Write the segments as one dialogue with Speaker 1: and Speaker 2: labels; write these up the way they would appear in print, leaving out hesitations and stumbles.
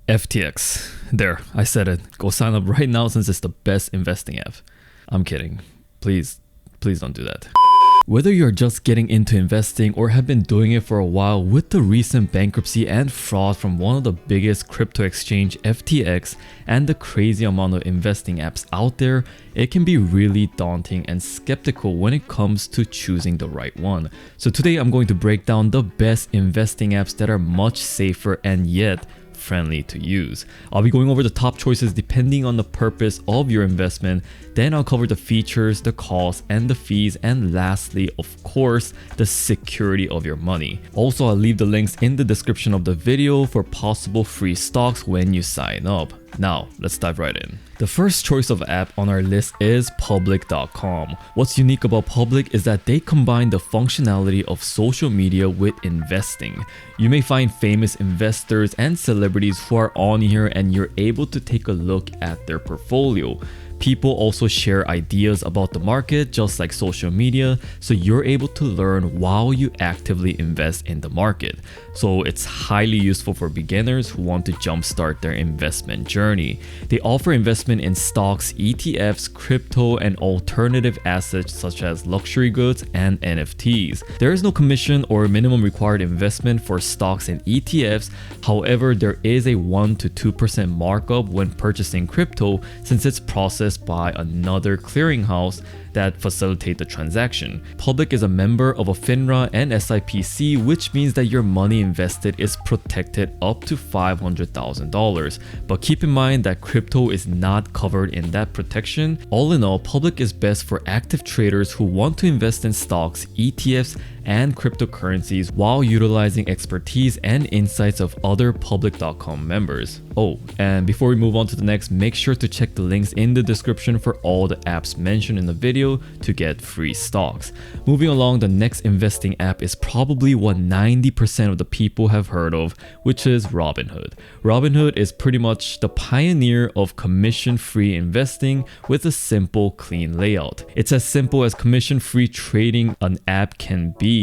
Speaker 1: FTX. There, I said it. Go sign up right now since it's the best investing app. I'm kidding. Please don't do that. Whether you're just getting into investing or have been doing it for a while, with the recent bankruptcy and fraud from one of the biggest crypto exchange, FTX, and the crazy amount of investing apps out there, it can be really daunting and skeptical when it comes to choosing the right one. So today I'm going to break down the best investing apps that are much safer and yet friendly to use. I'll be going over the top choices depending on the purpose of your investment. Then I'll cover the features, the costs, and the fees, and lastly, of course, the security of your money. Also, I'll leave the links in the description of the video for possible free stocks when you sign up. Now, let's dive right in. The first choice of app on our list is public.com. What's unique about Public is that they combine the functionality of social media with investing. You may find famous investors and celebrities who are on here, and you're able to take a look at their portfolio. People also share ideas about the market just like social media, so you're able to learn while you actively invest in the market. So it's highly useful for beginners who want to jumpstart their investment journey. They offer investment in stocks, ETFs, crypto, and alternative assets such as luxury goods and NFTs. There is no commission or minimum required investment for stocks and ETFs. However, there is a 1 to 2% markup when purchasing crypto since it's processed by another clearinghouse that facilitate the transaction. Public is a member of a FINRA and SIPC, which means that your money invested is protected up to $500,000. But keep in mind that crypto is not covered in that protection. All in all, Public is best for active traders who want to invest in stocks, ETFs, and cryptocurrencies while utilizing expertise and insights of other Public.com members. Oh, and before we move on to the next, make sure to check the links in the description for all the apps mentioned in the video to get free stocks. Moving along, the next investing app is probably what 90% of the people have heard of, which is Robinhood. Robinhood is pretty much the pioneer of commission-free investing with a simple, clean layout. It's as simple as commission-free trading an app can be,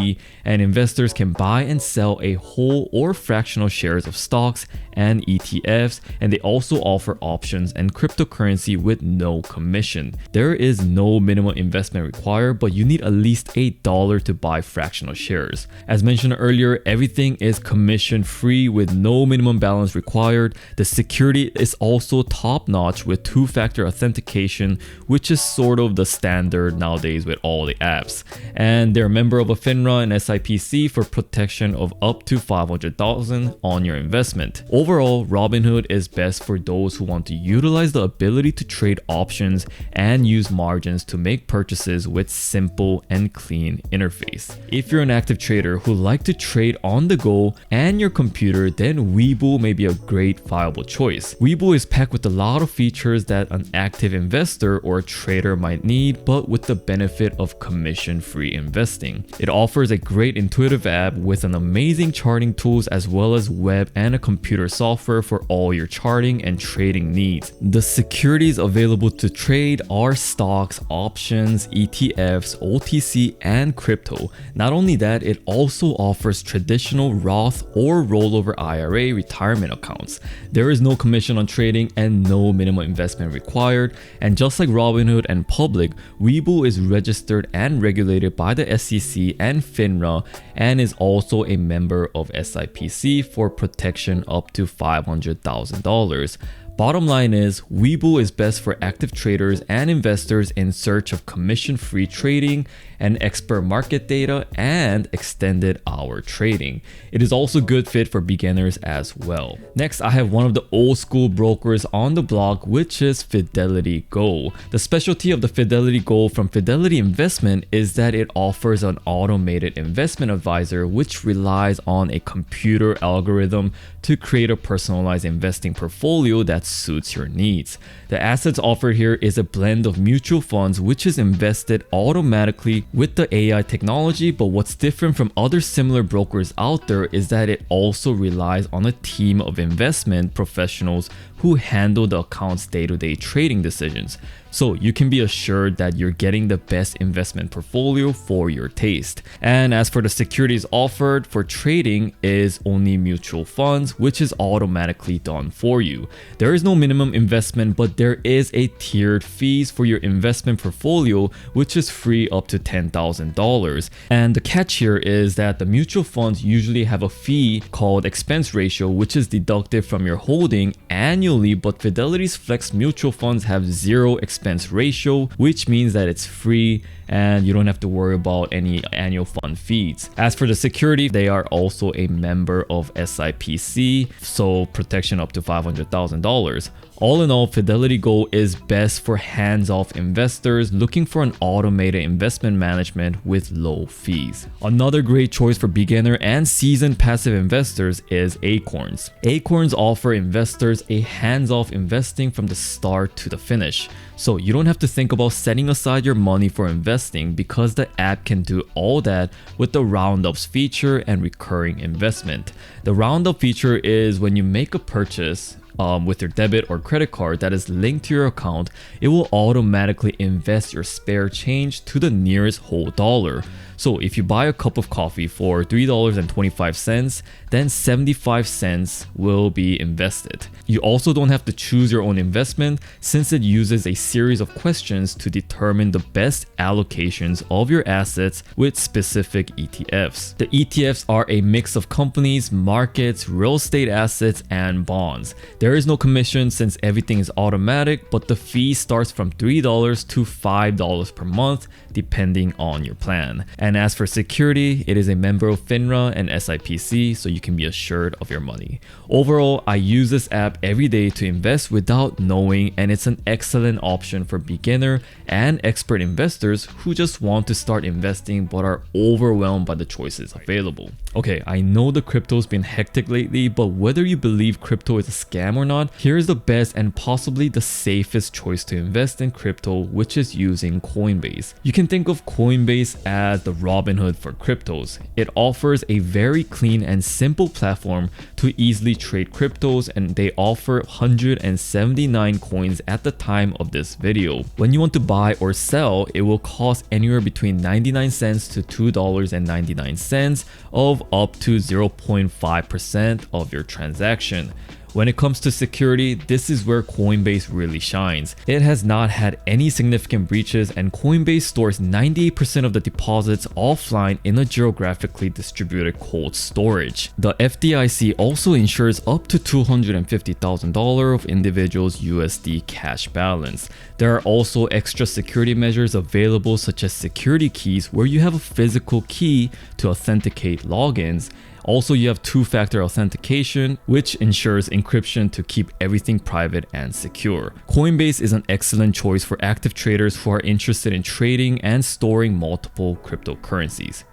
Speaker 1: and investors can buy and sell a whole or fractional shares of stocks and ETFs, and they also offer options and cryptocurrency with no commission. There is no minimum investment required, but you need at least $8 to buy fractional shares. As mentioned earlier, everything is commission free with no minimum balance required. The security is also top notch with two-factor authentication, which is sort of the standard nowadays with all the apps. And they're a member of a FINRA and SIPC for protection of up to $500,000 on your investment. Overall, Robinhood is best for those who want to utilize the ability to trade options and use margins to make purchases with simple and clean interface. If you're an active trader who like to trade on the go and your computer, then Webull may be a great viable choice. Webull is packed with a lot of features that an active investor or trader might need, but with the benefit of commission-free investing. It offers a great intuitive app with an amazing charting tools as well as web and a computer software for all your charting and trading needs. The securities available to trade are stocks, options, ETFs, OTC, and crypto. Not only that, it also offers traditional Roth or rollover IRA retirement accounts. There is no commission on trading and no minimum investment required. And just like Robinhood and Public, Webull is registered and regulated by the SEC and FINRA and is also a member of SIPC for protection up to $500,000. Bottom line is, Webull is best for active traders and investors in search of commission-free trading and expert market data and extended hour trading. It is also a good fit for beginners as well. Next, I have one of the old school brokers on the block, which is Fidelity Gold. The specialty of the Fidelity Gold from Fidelity Investment is that it offers an automated investment advisor which relies on a computer algorithm to create a personalized investing portfolio that suits your needs. The assets offered here is a blend of mutual funds which is invested automatically with the AI technology, but what's different from other similar brokers out there is that it also relies on a team of investment professionals who handle the account's day-to-day trading decisions. So you can be assured that you're getting the best investment portfolio for your taste. And as for the securities offered for trading is only mutual funds, which is automatically done for you. There is no minimum investment, but there is a tiered fees for your investment portfolio, which is free up to $10,000. And the catch here is that the mutual funds usually have a fee called expense ratio, which is deducted from your holding annually, but Fidelity's Flex mutual funds have zero expense ratio, which means that it's free and you don't have to worry about any annual fund fees. As for the security, they are also a member of SIPC, so protection up to $500,000. All in all, Fidelity Go is best for hands-off investors looking for an automated investment management with low fees. Another great choice for beginner and seasoned passive investors is Acorns. Acorns offer investors a hands-off investing from the start to the finish. So you don't have to think about setting aside your money for investing because the app can do all that with the Roundups feature and recurring investment. The Roundup feature is when you make a purchase with your debit or credit card that is linked to your account, it will automatically invest your spare change to the nearest whole dollar. So if you buy a cup of coffee for $3.25, then 75 cents will be invested. You also don't have to choose your own investment since it uses a series of questions to determine the best allocations of your assets with specific ETFs. The ETFs are a mix of companies, markets, real estate assets, and bonds. There is no commission since everything is automatic, but the fee starts from $3 to $5 per month depending on your plan. And as for security, it is a member of FINRA and SIPC, so you can be assured of your money. Overall, I use this app every day to invest without knowing, and it's an excellent option for beginner and expert investors who just want to start investing but are overwhelmed by the choices available. Okay, I know the crypto's been hectic lately, but whether you believe crypto is a scam or not, here's the best and possibly the safest choice to invest in crypto, which is using Coinbase. You can think of Coinbase as the Robinhood for cryptos. It offers a very clean and simple platform to easily trade cryptos, and they offer 179 coins at the time of this video. When you want to buy or sell, it will cost anywhere between 99 cents to $2.99 of up to 0.5% of your transaction. When it comes to security, this is where Coinbase really shines. It has not had any significant breaches, and Coinbase stores 98% of the deposits offline in a geographically distributed cold storage. The FDIC also insures up to $250,000 of individuals' USD cash balance. There are also extra security measures available, such as security keys, where you have a physical key to authenticate logins. Also, you have two-factor authentication, which ensures encryption to keep everything private and secure. Coinbase is an excellent choice for active traders who are interested in trading and storing multiple cryptocurrencies.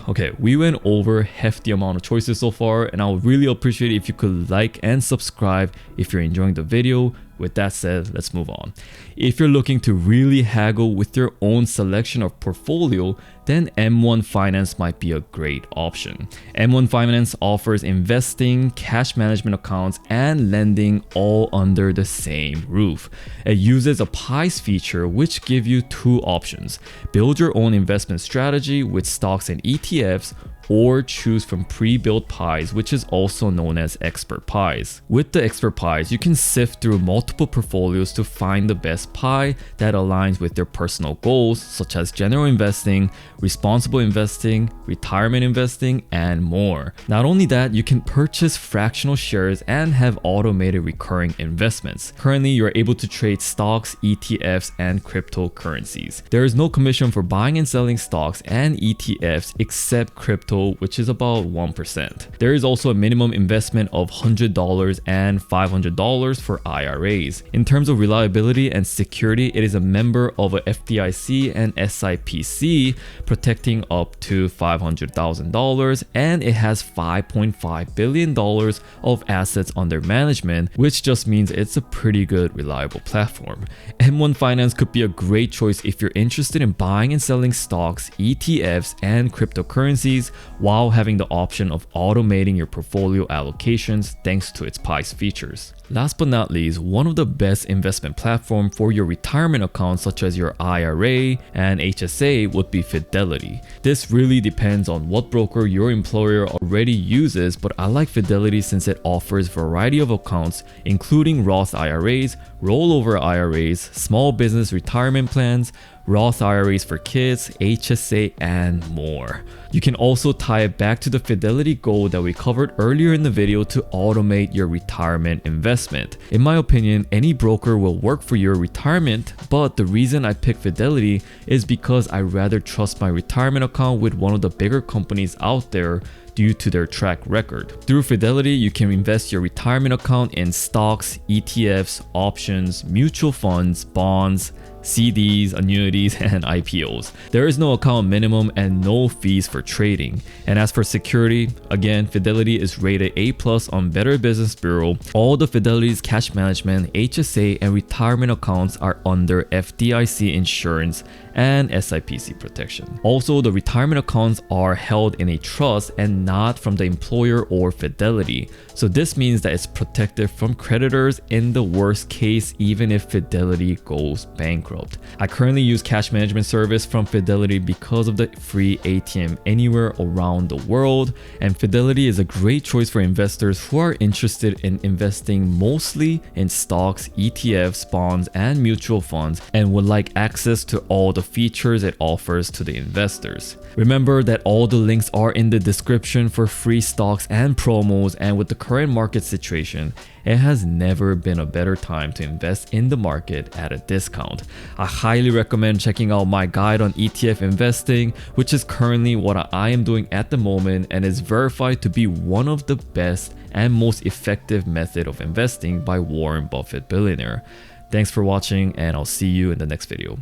Speaker 1: Okay, we went over a hefty amount of choices so far, and I would really appreciate it if you could like and subscribe if you're enjoying the video. With that said, let's move on. If you're looking to really haggle with your own selection of portfolio, then M1 Finance might be a great option. M1 Finance offers investing, cash management accounts, and lending all under the same roof. It uses a pies feature, which gives you two options: build your own investment strategy with stocks and ETFs, or choose from pre-built pies, which is also known as expert pies. With the expert pies, you can sift through multiple portfolios to find the best pie that aligns with your personal goals, such as general investing, responsible investing, retirement investing, and more. Not only that, you can purchase fractional shares and have automated recurring investments. Currently, you're able to trade stocks, ETFs, and cryptocurrencies. There is no commission for buying and selling stocks and ETFs except crypto, which is about 1%. There is also a minimum investment of $100 and $500 for IRAs. In terms of reliability and security, it is a member of a FDIC and SIPC, protecting up to $500,000, and it has $5.5 billion of assets under management, which just means it's a pretty good, reliable platform. M1 Finance could be a great choice if you're interested in buying and selling stocks, ETFs, and cryptocurrencies, while having the option of automating your portfolio allocations thanks to its PIEs features. Last but not least, one of the best investment platforms for your retirement accounts such as your IRA and HSA would be Fidelity. This really depends on what broker your employer already uses, but I like Fidelity since it offers a variety of accounts including Roth IRAs, rollover IRAs, small business retirement plans, Roth IRAs for kids, HSA, and more. You can also tie it back to the Fidelity goal that we covered earlier in the video to automate your retirement investment. In my opinion, any broker will work for your retirement, but the reason I picked Fidelity is because I rather trust my retirement account with one of the bigger companies out there due to their track record. Through Fidelity, you can invest your retirement account in stocks, ETFs, options, mutual funds, bonds, CDs, annuities, and IPOs. There is no account minimum and no fees for trading. And as for security, again, Fidelity is rated A+ on Better Business Bureau. All the Fidelity's cash management, HSA, and retirement accounts are under FDIC insurance and SIPC protection. Also, the retirement accounts are held in a trust and not from the employer or Fidelity. So this means that it's protected from creditors in the worst case, even if Fidelity goes bankrupt. I currently use cash management service from Fidelity because of the free ATM anywhere around the world, and Fidelity is a great choice for investors who are interested in investing mostly in stocks, ETFs, bonds, and mutual funds and would like access to all the features it offers to the investors. Remember that all the links are in the description for free stocks and promos, and with the current market situation, it has never been a better time to invest in the market at a discount. I highly recommend checking out my guide on ETF investing, which is currently what I am doing at the moment and is verified to be one of the best and most effective method of investing by Warren Buffett billionaire. Thanks for watching, and I'll see you in the next video.